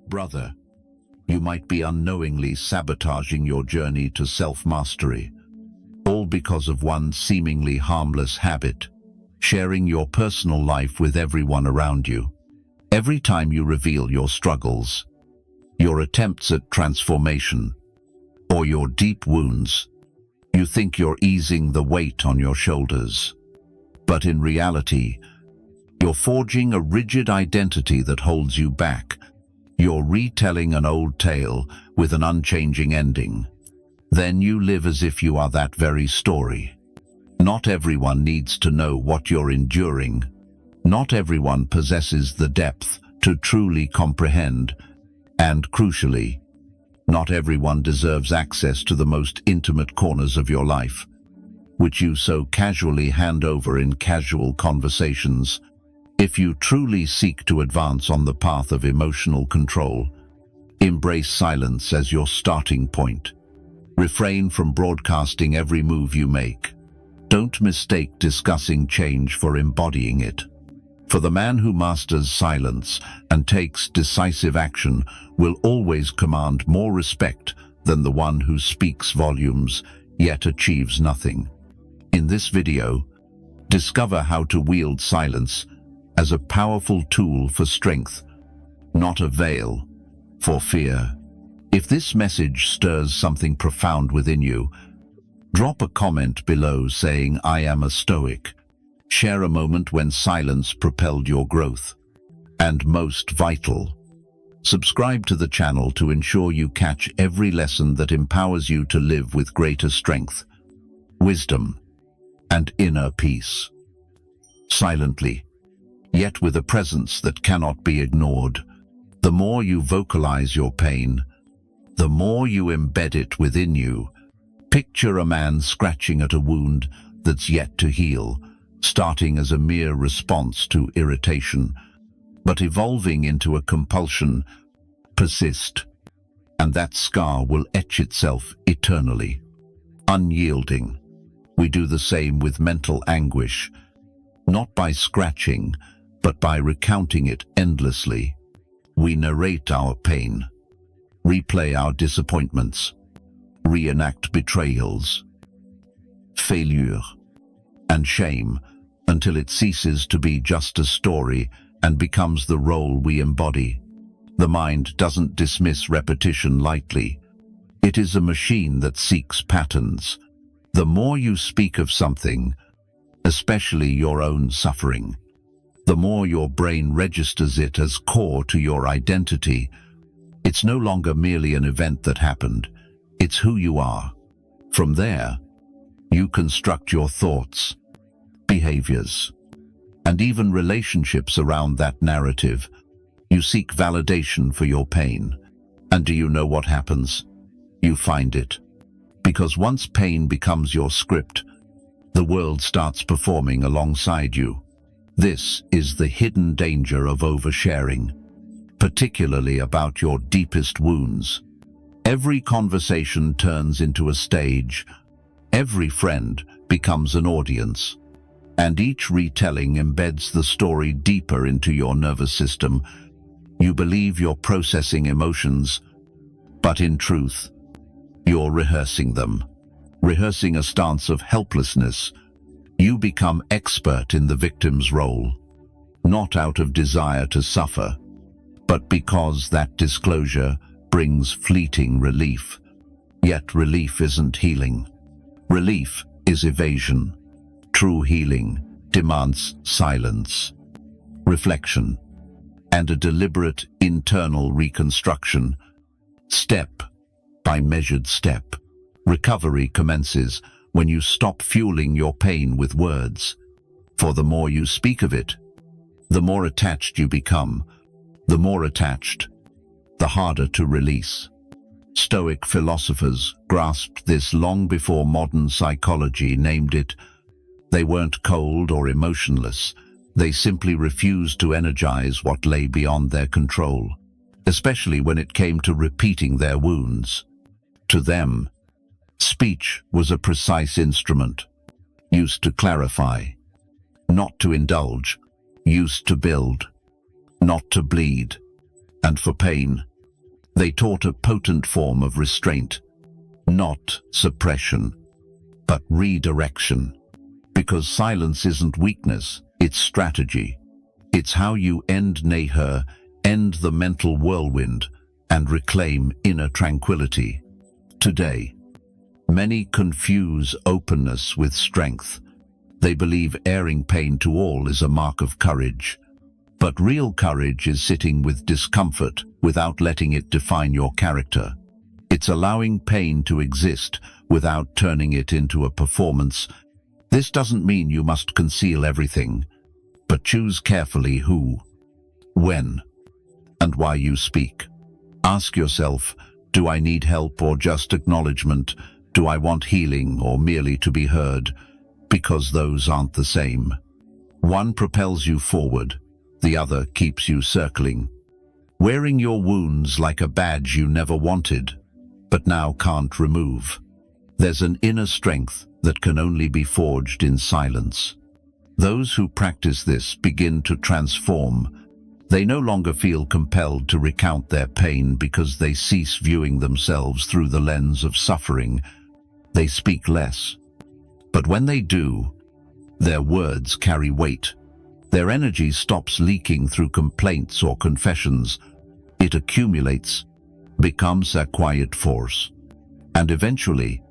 Brother, you might be unknowingly sabotaging your journey to self-mastery, all because of one seemingly harmless habit, sharing your personal life with everyone around you. Every time you reveal your struggles, your attempts at transformation, or your deep wounds, you think you're easing the weight on your shoulders. But in reality, you're forging a rigid identity that holds you back. You're retelling an old tale with an unchanging ending. Then you live as if you are that very story. Not everyone needs to know what you're enduring. Not everyone possesses the depth to truly comprehend. And crucially, not everyone deserves access to the most intimate corners of your life, which you so casually hand over in casual conversations. If you truly seek to advance on the path of emotional control, embrace silence as your starting point. Refrain from broadcasting every move you make. Don't mistake discussing change for embodying it. For the man who masters silence and takes decisive action will always command more respect than the one who speaks volumes yet achieves nothing. In this video, discover how to wield silence as a powerful tool for strength, not a veil for fear. If this message stirs something profound within you, drop a comment below saying, "I am a Stoic." Share a moment when silence propelled your growth. And most vital, subscribe to the channel to ensure you catch every lesson that empowers you to live with greater strength, wisdom, and inner peace. Silently, yet with a presence that cannot be ignored. The more you vocalize your pain, the more you embed it within you. Picture a man scratching at a wound that's yet to heal, starting as a mere response to irritation, but evolving into a compulsion. Persist, and that scar will etch itself eternally. Unyielding. We do the same with mental anguish, not by scratching, but by recounting it endlessly. We narrate our pain, replay our disappointments, reenact betrayals, failure, and shame until it ceases to be just a story and becomes the role we embody. The mind doesn't dismiss repetition lightly. It is a machine that seeks patterns. The more you speak of something, especially your own suffering, the more your brain registers it as core to your identity. It's no longer merely an event that happened. It's who you are. From there, you construct your thoughts, behaviors, and even relationships around that narrative. You seek validation for your pain. And do you know what happens? You find it. Because once pain becomes your script, the world starts performing alongside you. This is the hidden danger of oversharing, particularly about your deepest wounds. Every conversation turns into a stage. Every friend becomes an audience. And each retelling embeds the story deeper into your nervous system. You believe you're processing emotions, but in truth, you're rehearsing them. Rehearsing a stance of helplessness. You become expert in the victim's role, not out of desire to suffer, but because that disclosure brings fleeting relief. Yet relief isn't healing. Relief is evasion. True healing demands silence, reflection, and a deliberate internal reconstruction. Step by measured step, recovery commences when you stop fueling your pain with words. For the more you speak of it, the more attached you become. The more attached, the harder to release. Stoic philosophers grasped this long before modern psychology named it. They weren't cold or emotionless. They simply refused to energize what lay beyond their control, especially when it came to repeating their wounds. To them, speech was a precise instrument, used to clarify, not to indulge, used to build, not to bleed. And for pain, They taught a potent form of restraint, not suppression, but redirection. Because silence isn't weakness, it's strategy. It's how you end naher, end the mental whirlwind, and reclaim inner tranquility. Today, many confuse openness with strength. They believe airing pain to all is a mark of courage. But real courage is sitting with discomfort without letting it define your character. It's allowing pain to exist without turning it into a performance. This doesn't mean you must conceal everything, but choose carefully who, when, and why you speak. Ask yourself, do I need help or just acknowledgement? Do I want healing or merely to be heard? Because those aren't the same. One propels you forward, the other keeps you circling. Wearing your wounds like a badge you never wanted, but now can't remove. There's an inner strength that can only be forged in silence. Those who practice this begin to transform. They no longer feel compelled to recount their pain because they cease viewing themselves through the lens of suffering. They speak less. But when they do, their words carry weight. Their energy stops leaking through complaints or confessions. It accumulates, becomes a quiet force. And eventually,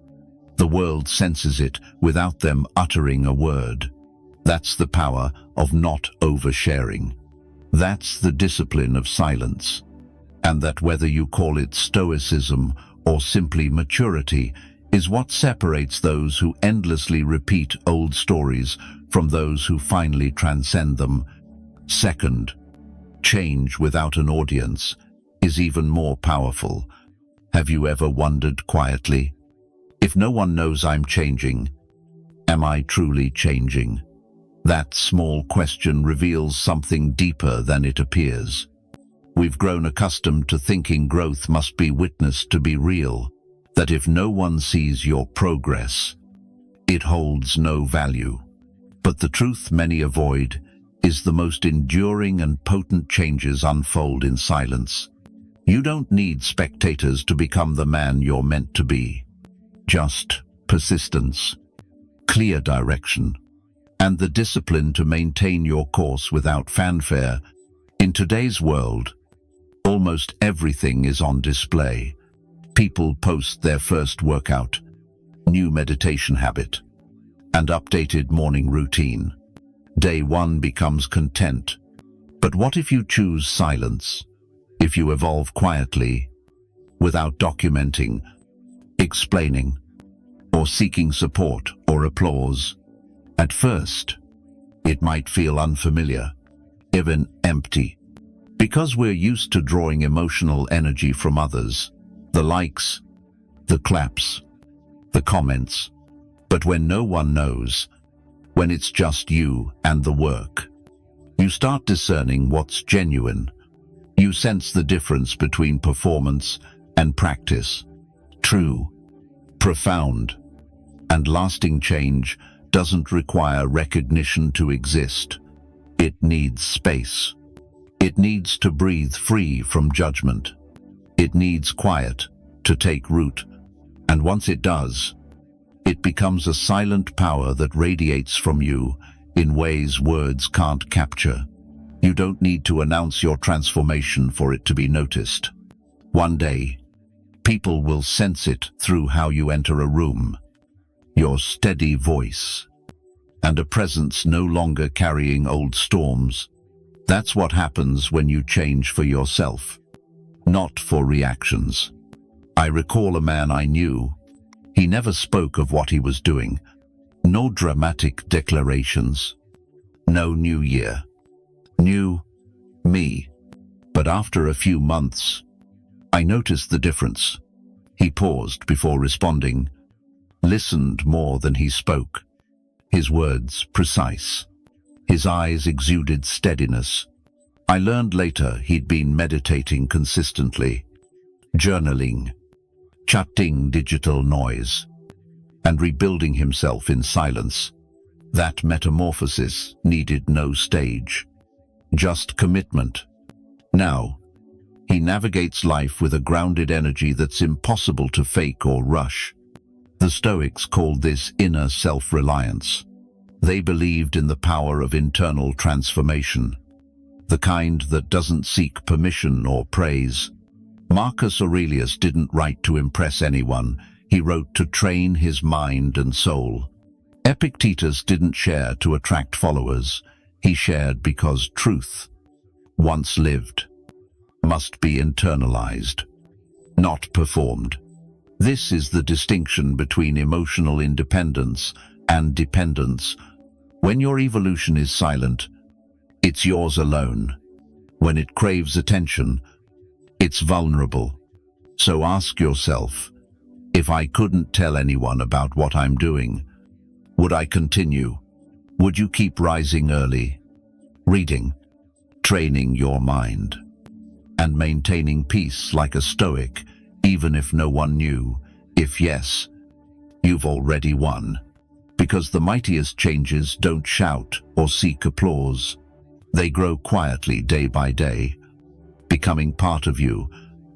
the world senses it without them uttering a word. That's the power of not oversharing. That's the discipline of silence. And that, whether you call it Stoicism or simply maturity, is what separates those who endlessly repeat old stories from those who finally transcend them. Second, change without an audience is even more powerful. Have you ever wondered quietly, if no one knows I'm changing, am I truly changing? That small question reveals something deeper than it appears. We've grown accustomed to thinking growth must be witnessed to be real, that if no one sees your progress, it holds no value. But the truth many avoid is the most enduring and potent changes unfold in silence. You don't need spectators to become the man you're meant to be. Just persistence, clear direction, and the discipline to maintain your course without fanfare. In today's world, almost everything is on display. People post their first workout, new meditation habit, and updated morning routine. Day one becomes content. But what if you choose silence? If you evolve quietly, without documenting, explaining, or seeking support or applause? At first, it might feel unfamiliar, even empty, because we're used to drawing emotional energy from others, the likes, the claps, the comments. But when no one knows, when it's just you and the work, you start discerning what's genuine. You sense the difference between performance and practice. True, profound, and lasting change doesn't require recognition to exist. It needs space. It needs to breathe free from judgment. It needs quiet to take root. And once it does, it becomes a silent power that radiates from you in ways words can't capture. You don't need to announce your transformation for it to be noticed. One day, people will sense it through how you enter a room, your steady voice, and a presence no longer carrying old storms. That's what happens when you change for yourself, not for reactions. I recall a man I knew. He never spoke of what he was doing. No dramatic declarations. No new year. New me. But after a few months, I noticed the difference. He paused before responding, listened more than he spoke. His words precise. His eyes exuded steadiness. I learned later he'd been meditating consistently, journaling, cutting digital noise, and rebuilding himself in silence. That metamorphosis needed no stage, just commitment. Now, He navigates life with a grounded energy that's impossible to fake or rush. The Stoics called this inner self-reliance. They believed in the power of internal transformation, the kind that doesn't seek permission or praise. Marcus Aurelius didn't write to impress anyone, he wrote to train his mind and soul. Epictetus didn't share to attract followers, he shared because truth, once lived, must be internalized, not performed. This is the distinction between emotional independence and dependence. When your evolution is silent, it's yours alone. When it craves attention, it's vulnerable. So ask yourself, if I couldn't tell anyone about what I'm doing, would I continue? Would you keep rising early, reading, training your mind, and maintaining peace like a Stoic, even if no one knew? If yes, you've already won. Because the mightiest changes don't shout or seek applause. They grow quietly day by day, becoming part of you,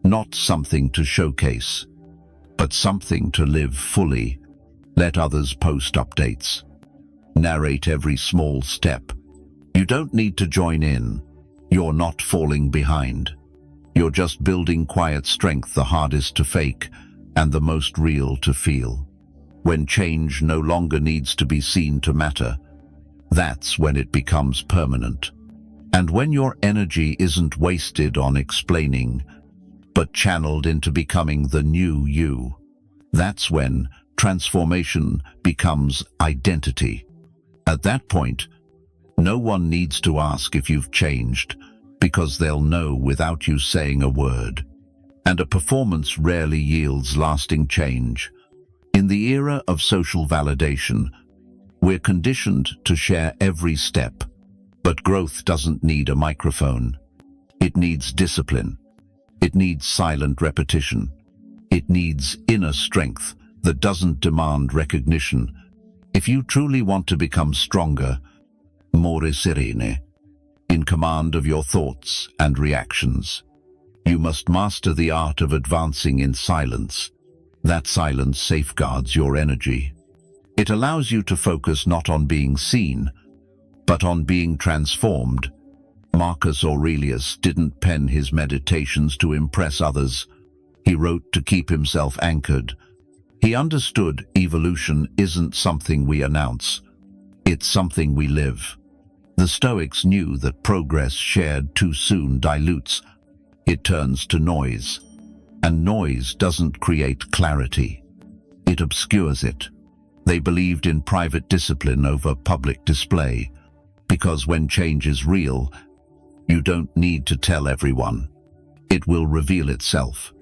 not something to showcase, but something to live fully. Let others post updates. Narrate every small step. You don't need to join in. You're not falling behind. You're just building quiet strength, the hardest to fake and the most real to feel. When change no longer needs to be seen to matter, that's when it becomes permanent. And when your energy isn't wasted on explaining, but channeled into becoming the new you, that's when transformation becomes identity. At that point, no one needs to ask if you've changed, because they'll know without you saying a word. And a performance rarely yields lasting change. In the era of social validation, we're conditioned to share every step. But growth doesn't need a microphone. It needs discipline. It needs silent repetition. It needs inner strength that doesn't demand recognition. If you truly want to become stronger, more serene, in command of your thoughts and reactions, you must master the art of advancing in silence. That silence safeguards your energy. It allows you to focus not on being seen, but on being transformed. Marcus Aurelius didn't pen his meditations to impress others. He wrote to keep himself anchored. He understood evolution isn't something we announce. It's something we live. The Stoics knew that progress shared too soon dilutes. It turns to noise. And noise doesn't create clarity. It obscures it. They believed in private discipline over public display, because when change is real, you don't need to tell everyone. It will reveal itself.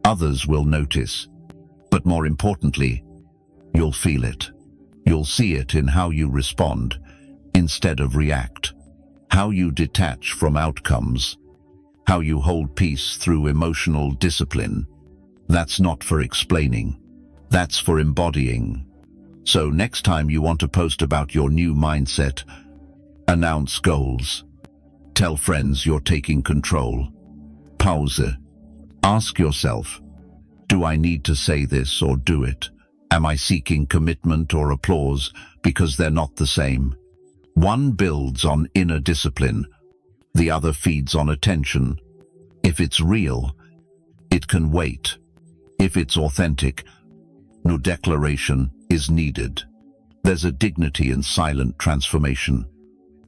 Others will notice. But more importantly, you'll feel it. You'll see it in how you respond instead of react, how you detach from outcomes, how you hold peace through emotional discipline. That's not for explaining. That's for embodying. So next time you want to post about your new mindset, announce goals. Tell friends you're taking control. Pause. Ask yourself, do I need to say this or do it? Am I seeking commitment or applause? Because they're not the same. One builds on inner discipline. The other feeds on attention. If it's real, it can wait. If it's authentic, no declaration is needed. There's a dignity in silent transformation,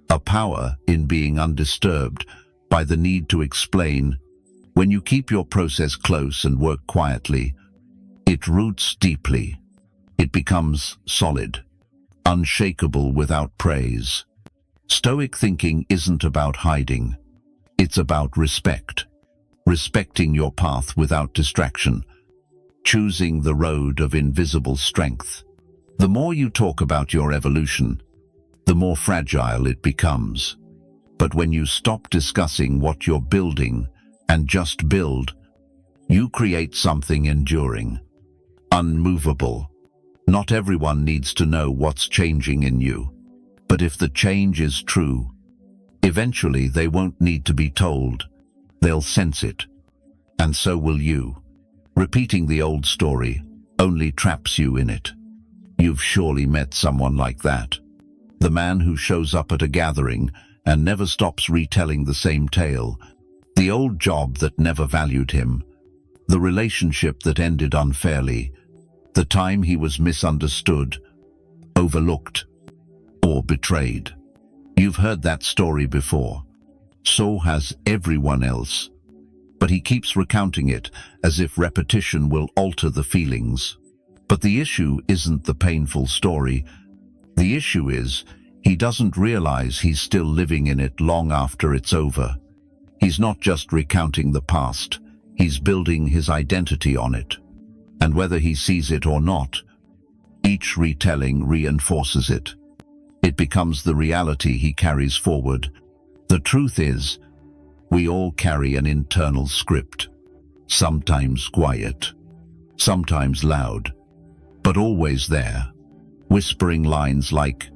a power in being undisturbed by the need to explain. When you keep your process close and work quietly, it roots deeply. It becomes solid, unshakable without praise. Stoic thinking isn't about hiding. It's about respect. Respecting your path without distraction. Choosing the road of invisible strength. The more you talk about your evolution, the more fragile it becomes. But when you stop discussing what you're building and just build, you create something enduring, unmovable. Not everyone needs to know what's changing in you. But if the change is true, eventually they won't need to be told. They'll sense it. And so will you. Repeating the old story only traps you in it. You've surely met someone like that. The man who shows up at a gathering and never stops retelling the same tale. The old job that never valued him. The relationship that ended unfairly. The time he was misunderstood, overlooked, or betrayed. You've heard that story before. So has everyone else. But he keeps recounting it as if repetition will alter the feelings. But the issue isn't the painful story. The issue is he doesn't realize he's still living in it long after it's over. He's not just recounting the past, he's building his identity on it. And whether he sees it or not, each retelling reinforces it. It becomes the reality he carries forward. The truth is, we all carry an internal script, sometimes quiet, sometimes loud, but always there, whispering lines like,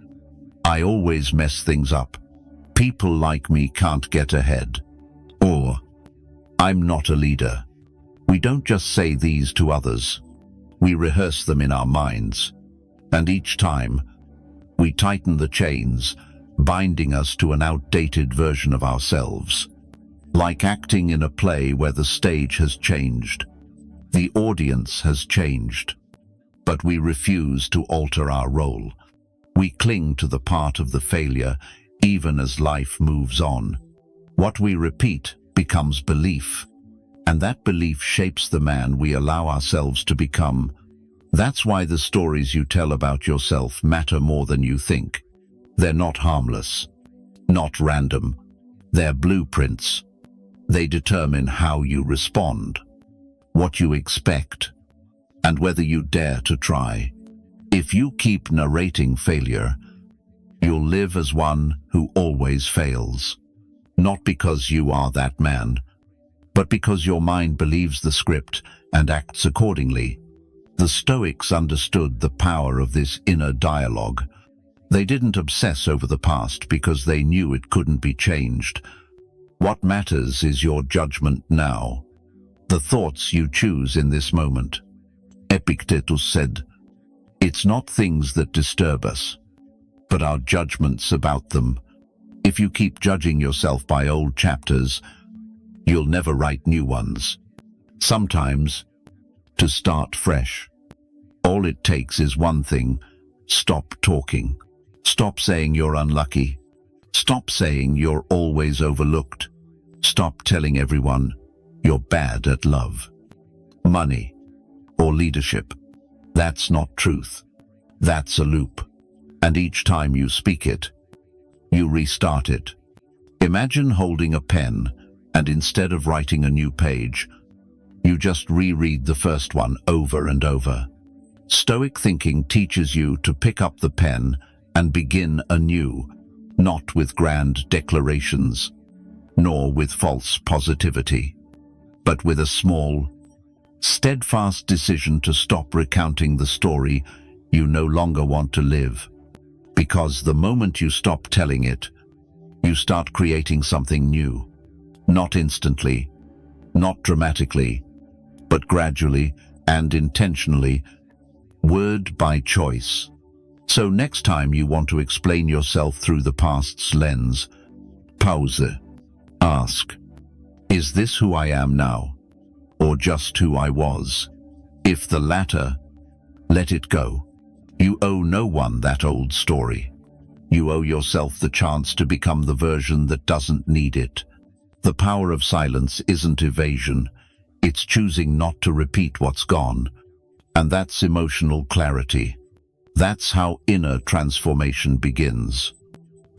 "I always mess things up. People like me can't get ahead." Or, "I'm not a leader." We don't just say these to others. We rehearse them in our minds. And each time, we tighten the chains, binding us to an outdated version of ourselves. Like acting in a play where the stage has changed. The audience has changed. But we refuse to alter our role. We cling to the part of the failure even as life moves on. What we repeat becomes belief, and that belief shapes the man we allow ourselves to become. That's why the stories you tell about yourself matter more than you think. They're not harmless, not random. They're blueprints. They determine how you respond, what you expect, and whether you dare to try. If you keep narrating failure, you'll live as one who always fails. Not because you are that man, but because your mind believes the script and acts accordingly. The Stoics understood the power of this inner dialogue. They didn't obsess over the past because they knew it couldn't be changed. What matters is your judgment now, the thoughts you choose in this moment. Epictetus said, "It's not things that disturb us, but our judgments about them." If you keep judging yourself by old chapters, you'll never write new ones. Sometimes, to start fresh, all it takes is one thing: stop talking. Stop saying you're unlucky. Stop saying you're always overlooked. Stop telling everyone you're bad at love, money, or leadership. That's not truth. That's a loop. And each time you speak it, you restart it. Imagine holding a pen, and instead of writing a new page, you just reread the first one over and over. Stoic thinking teaches you to pick up the pen and begin anew, not with grand declarations, nor with false positivity, but with a small, steadfast decision to stop recounting the story you no longer want to live. Because the moment you stop telling it, you start creating something new. Not instantly, not dramatically, but gradually and intentionally, word by choice. So next time you want to explain yourself through the past's lens, pause. Ask, is this who I am now, or just who I was? If the latter, let it go. You owe no one that old story. You owe yourself the chance to become the version that doesn't need it. The power of silence isn't evasion. It's choosing not to repeat what's gone. And that's emotional clarity. That's how inner transformation begins.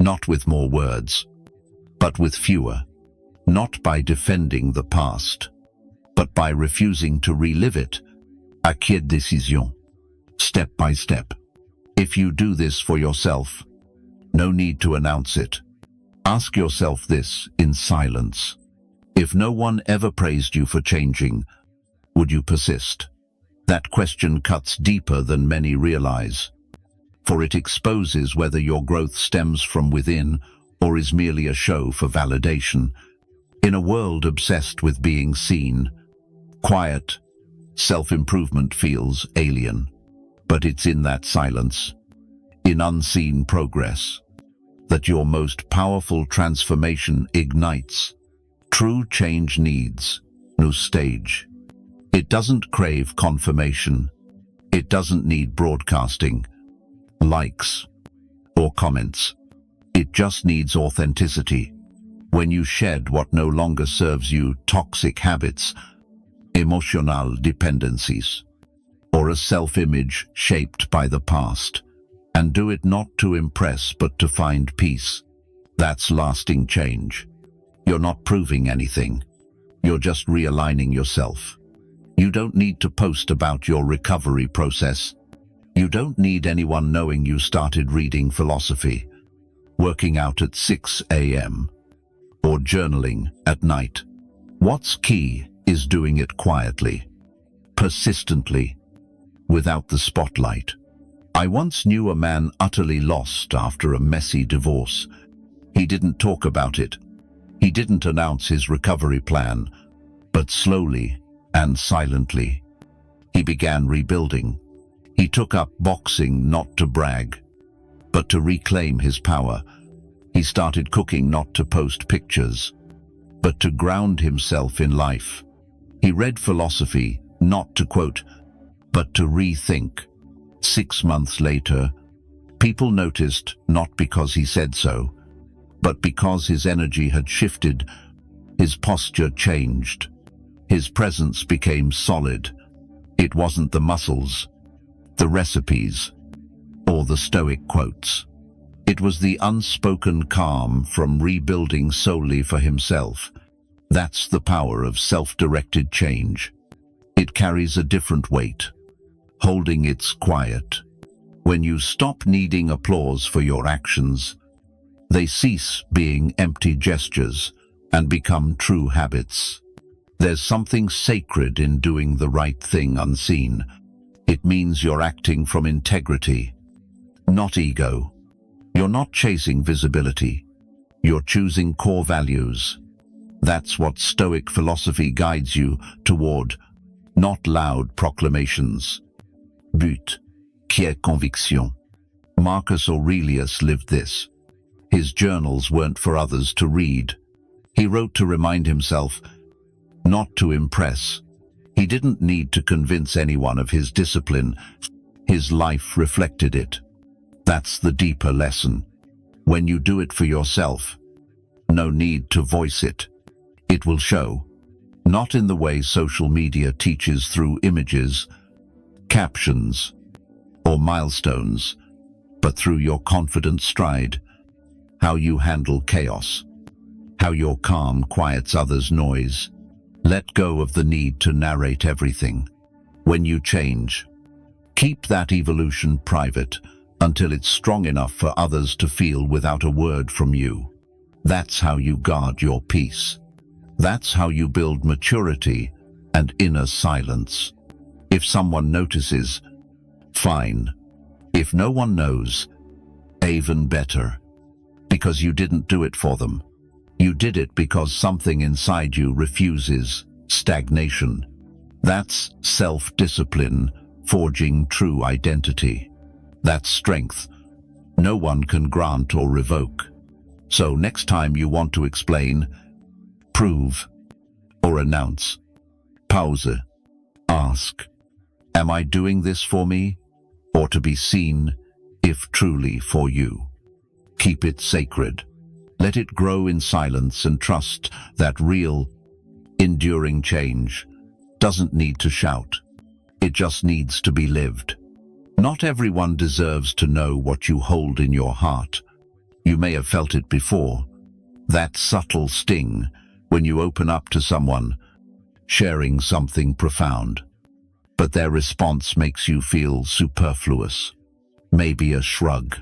Not with more words, but with fewer. Not by defending the past, but by refusing to relive it. Acquiesce décision. Step by step. If you do this for yourself, no need to announce it. Ask yourself this in silence. If no one ever praised you for changing, would you persist? That question cuts deeper than many realize, for it exposes whether your growth stems from within or is merely a show for validation. In a world obsessed with being seen, Quiet, self-improvement feels alien, but it's in that silence, in unseen progress, that your most powerful transformation ignites. True change needs no stage. It doesn't crave confirmation. It doesn't need broadcasting, likes, or comments. It just needs authenticity. When you shed what no longer serves you, toxic habits, emotional dependencies, or a self-image shaped by the past, and do it not to impress but to find peace, that's lasting change. You're not proving anything. You're just realigning yourself. You don't need to post about your recovery process. You don't need anyone knowing you started reading philosophy, working out at 6 a.m., or journaling at night. What's key is doing it quietly, persistently, without the spotlight. I once knew a man utterly lost after a messy divorce. He didn't talk about it. He didn't announce his recovery plan, but slowly and silently, he began rebuilding. He took up boxing not to brag, but to reclaim his power. He started cooking not to post pictures, but to ground himself in life. He read philosophy not to quote, but to rethink. 6 months later, people noticed not because he said so, but because his energy had shifted, his posture changed, his presence became solid. It wasn't the muscles, the recipes, or the Stoic quotes. It was the unspoken calm from rebuilding solely for himself. That's the power of self-directed change. It carries a different weight, holding its quiet. When you stop needing applause for your actions, they cease being empty gestures and become true habits. There's something sacred in doing the right thing unseen. It means you're acting from integrity, not ego. You're not chasing visibility. You're choosing core values. That's what Stoic philosophy guides you toward, not loud proclamations. But, qui est conviction. Marcus Aurelius lived this. His journals weren't for others to read. He wrote to remind himself, not to impress. He didn't need to convince anyone of his discipline. His life reflected it. That's the deeper lesson. When you do it for yourself, no need to voice it. It will show, not in the way social media teaches through images, captions, or milestones, but through your confident stride, how you handle chaos, how your calm quiets others' noise. Let go of the need to narrate everything. When you change, keep that evolution private until it's strong enough for others to feel without a word from you. That's how you guard your peace. That's how you build maturity and inner silence. If someone notices, fine. If no one knows, even better. Because you didn't do it for them. You did it because something inside you refuses stagnation. That's self-discipline, forging true identity. That's strength no one can grant or revoke. So next time you want to explain, prove, or announce, pause, ask, am I doing this for me, or to be seen, if truly for you? Keep it sacred. Let it grow in silence and trust that real, enduring change doesn't need to shout. It just needs to be lived. Not everyone deserves to know what you hold in your heart. You may have felt it before, that subtle sting when you open up to someone, sharing something profound. But their response makes you feel superfluous. Maybe a shrug,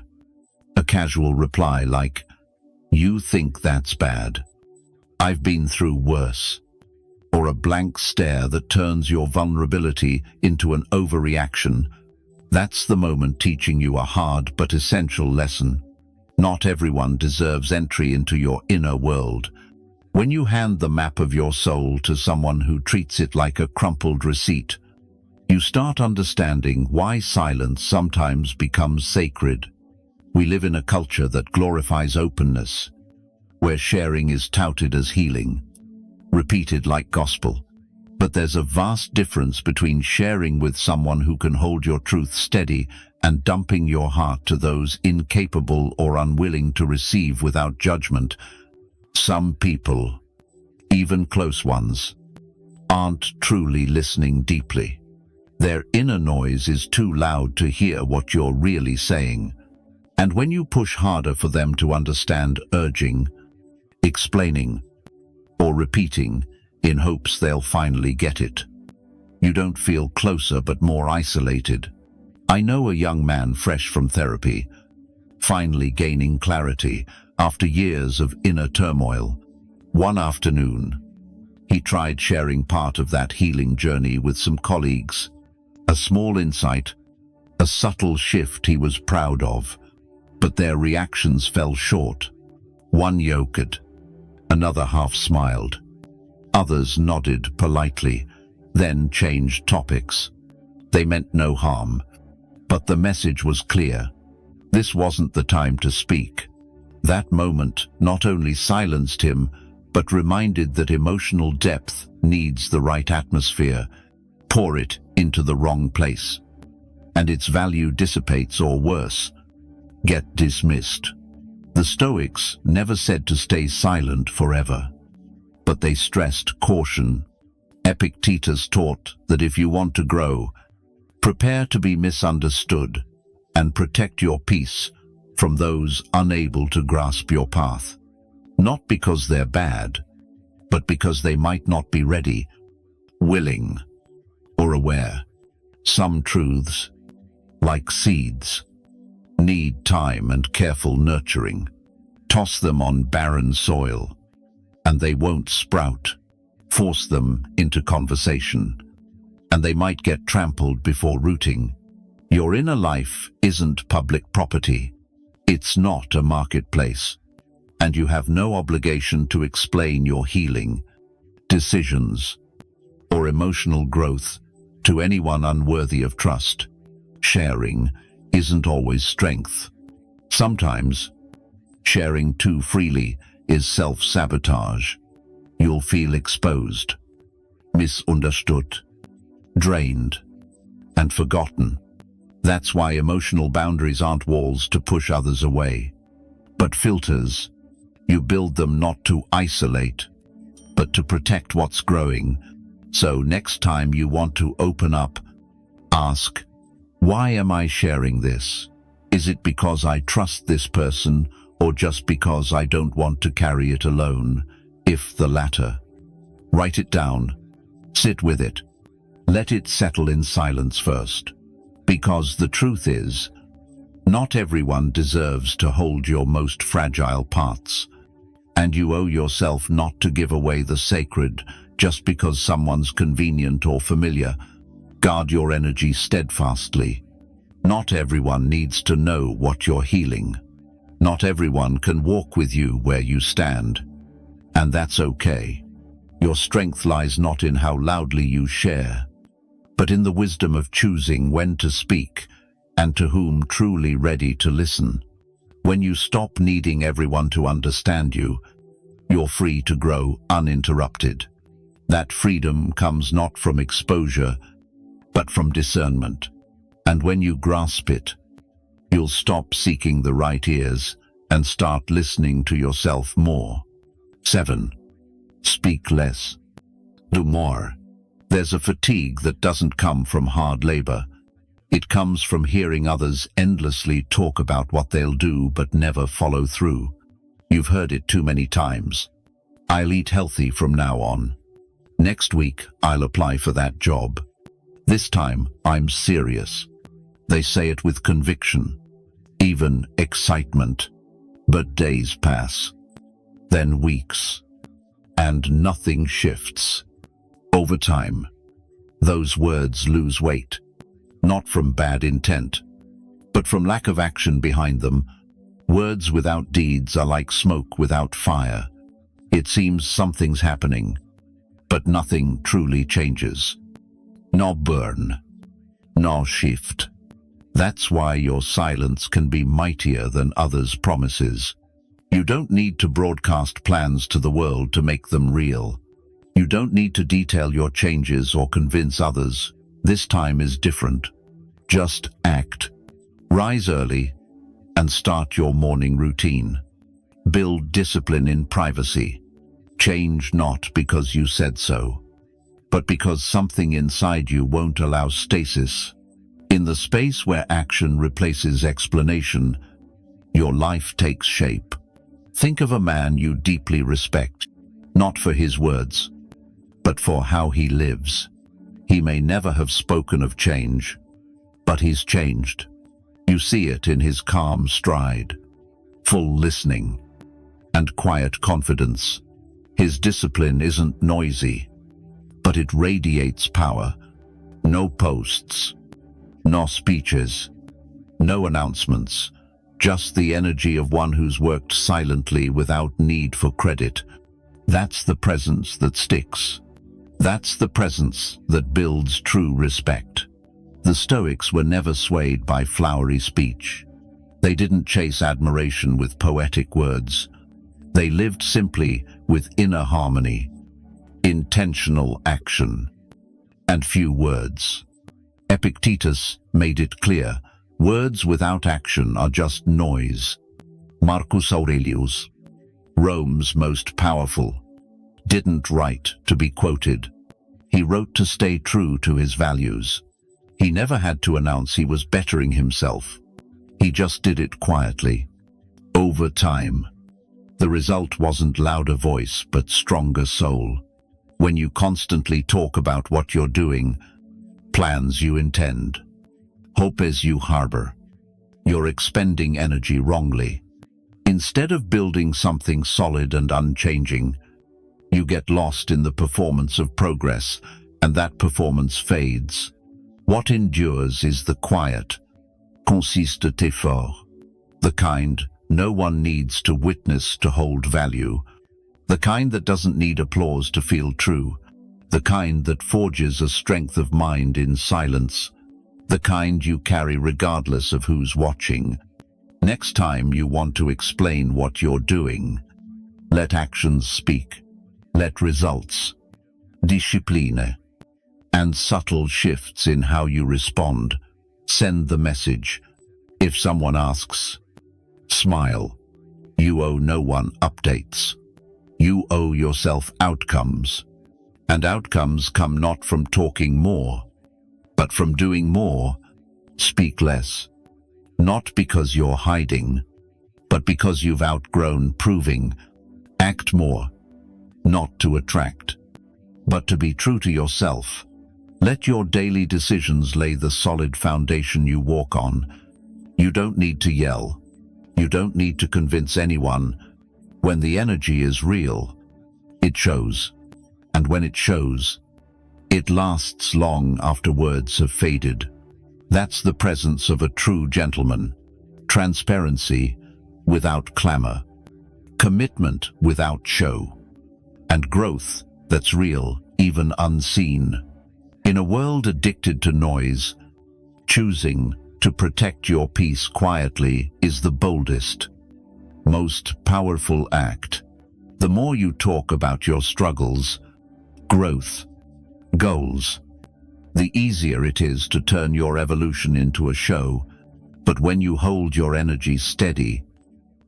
a casual reply like, "You think that's bad. I've been through worse." Or a blank stare that turns your vulnerability into an overreaction. That's the moment teaching you a hard but essential lesson. Not everyone deserves entry into your inner world. When you hand the map of your soul to someone who treats it like a crumpled receipt, you start understanding why silence sometimes becomes sacred. We live in a culture that glorifies openness, where sharing is touted as healing, repeated like gospel. But there's a vast difference between sharing with someone who can hold your truth steady and dumping your heart to those incapable or unwilling to receive without judgment. Some people, even close ones, aren't truly listening deeply. Their inner noise is too loud to hear what you're really saying. And when you push harder for them to understand, urging, explaining, or repeating, in hopes they'll finally get it, you don't feel closer but more isolated. I know a young man fresh from therapy, finally gaining clarity after years of inner turmoil. One afternoon, he tried sharing part of that healing journey with some colleagues. A small insight, a subtle shift he was proud of, but their reactions fell short. One yoked, another half smiled. Others nodded politely, then changed topics. They meant no harm, but the message was clear. This wasn't the time to speak. That moment not only silenced him, but reminded that emotional depth needs the right atmosphere. Pour it into the wrong place, and its value dissipates, or worse, get dismissed. The Stoics never said to stay silent forever, but they stressed caution. Epictetus taught that if you want to grow, prepare to be misunderstood and protect your peace from those unable to grasp your path. Not because they're bad, but because they might not be ready, willing, or aware. Some truths, like seeds, need time and careful nurturing. Toss them on barren soil, and they won't sprout. Force them into conversation, and they might get trampled before rooting. Your inner life isn't public property. It's not a marketplace, and you have no obligation to explain your healing, decisions, or emotional growth to anyone unworthy of trust. Sharing isn't always strength. Sometimes, sharing too freely is self-sabotage. You'll feel exposed, misunderstood, drained, and forgotten. That's why emotional boundaries aren't walls to push others away, but filters. You build them not to isolate, but to protect what's growing. So next time you want to open up, ask, why am I sharing this? Is it because I trust this person, or just because I don't want to carry it alone? If the latter, write it down, sit with it, let it settle in silence first. Because the truth is, not everyone deserves to hold your most fragile parts, and you owe yourself not to give away the sacred just because someone's convenient or familiar. Guard your energy steadfastly. Not everyone needs to know what you're healing. Not everyone can walk with you where you stand, and that's okay. Your strength lies not in how loudly you share, but in the wisdom of choosing when to speak and to whom truly ready to listen. When you stop needing everyone to understand you, you're free to grow uninterrupted. That freedom comes not from exposure, but from discernment. And when you grasp it, you'll stop seeking the right ears and start listening to yourself more. 7. Speak less. Do more. There's a fatigue that doesn't come from hard labor. It comes from hearing others endlessly talk about what they'll do but never follow through. You've heard it too many times. I'll eat healthy from now on. Next week, I'll apply for that job. This time, I'm serious. They say it with conviction, even excitement. But days pass, then weeks, and nothing shifts. Over time, those words lose weight, not from bad intent, but from lack of action behind them. Words without deeds are like smoke without fire. It seems something's happening, but nothing truly changes. No burn, no shift. That's why your silence can be mightier than others' promises. You don't need to broadcast plans to the world to make them real. You don't need to detail your changes or convince others. This time is different. Just act. Rise early and start your morning routine. Build discipline in privacy. Change not because you said so, but because something inside you won't allow stasis. In the space where action replaces explanation, your life takes shape. Think of a man you deeply respect, not for his words, but for how he lives. He may never have spoken of change, but he's changed. You see it in his calm stride, full listening, and quiet confidence. His discipline isn't noisy, but it radiates power. No posts, no speeches, no announcements, just the energy of one who's worked silently without need for credit. That's the presence that sticks. That's the presence that builds true respect. The Stoics were never swayed by flowery speech. They didn't chase admiration with poetic words. They lived simply with inner harmony, intentional action, and few words. Epictetus made it clear, words without action are just noise. Marcus Aurelius, Rome's most powerful, didn't write to be quoted. He wrote to stay true to his values. He never had to announce he was bettering himself. He just did it quietly. Over time, the result wasn't louder voice, but stronger soul. When you constantly talk about what you're doing, plans you intend, hopes you harbor, you're expending energy wrongly. Instead of building something solid and unchanging, you get lost in the performance of progress, and that performance fades. What endures is the quiet, consistent effort, the kind no one needs to witness to hold value, the kind that doesn't need applause to feel true, the kind that forges a strength of mind in silence, the kind you carry regardless of who's watching. Next time you want to explain what you're doing, let actions speak. Let results, discipline, and subtle shifts in how you respond send the message. If someone asks, smile. You owe no one updates. You owe yourself outcomes. And outcomes come not from talking more, but from doing more. Speak less. Not because you're hiding, but because you've outgrown proving. Act more. Not to attract, but to be true to yourself. Let your daily decisions lay the solid foundation you walk on. You don't need to yell. You don't need to convince anyone. When the energy is real, it shows. And when it shows, it lasts long after words have faded. That's the presence of a true gentleman. Transparency without clamor. Commitment without show. And growth that's real, even unseen. In a world addicted to noise, choosing to protect your peace quietly is the boldest, most powerful act. The more you talk about your struggles, growth, goals, the easier it is to turn your evolution into a show. But when you hold your energy steady,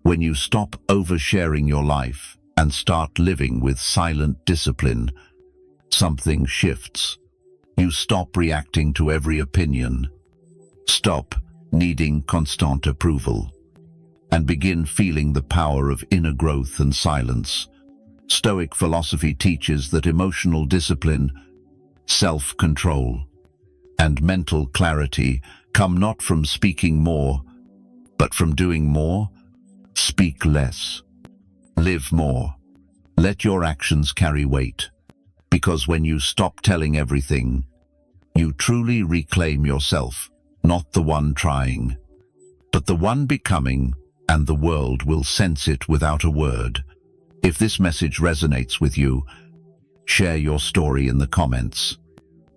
when you stop oversharing your life, and start living with silent discipline, something shifts. You stop reacting to every opinion, stop needing constant approval, and begin feeling the power of inner growth and silence. Stoic philosophy teaches that emotional discipline, self-control, and mental clarity come not from speaking more, but from doing more. Speak less. Live more. Let your actions carry weight, because when you stop telling everything, you truly reclaim yourself, not the one trying, but the one becoming, and the world will sense it without a word. If this message resonates with you, share your story in the comments.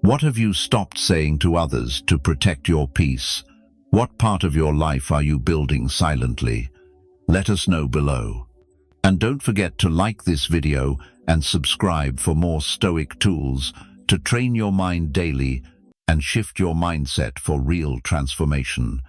What have you stopped saying to others to protect your peace? What part of your life are you building silently? Let us know below. And don't forget to like this video and subscribe for more Stoic tools to train your mind daily and shift your mindset for real transformation.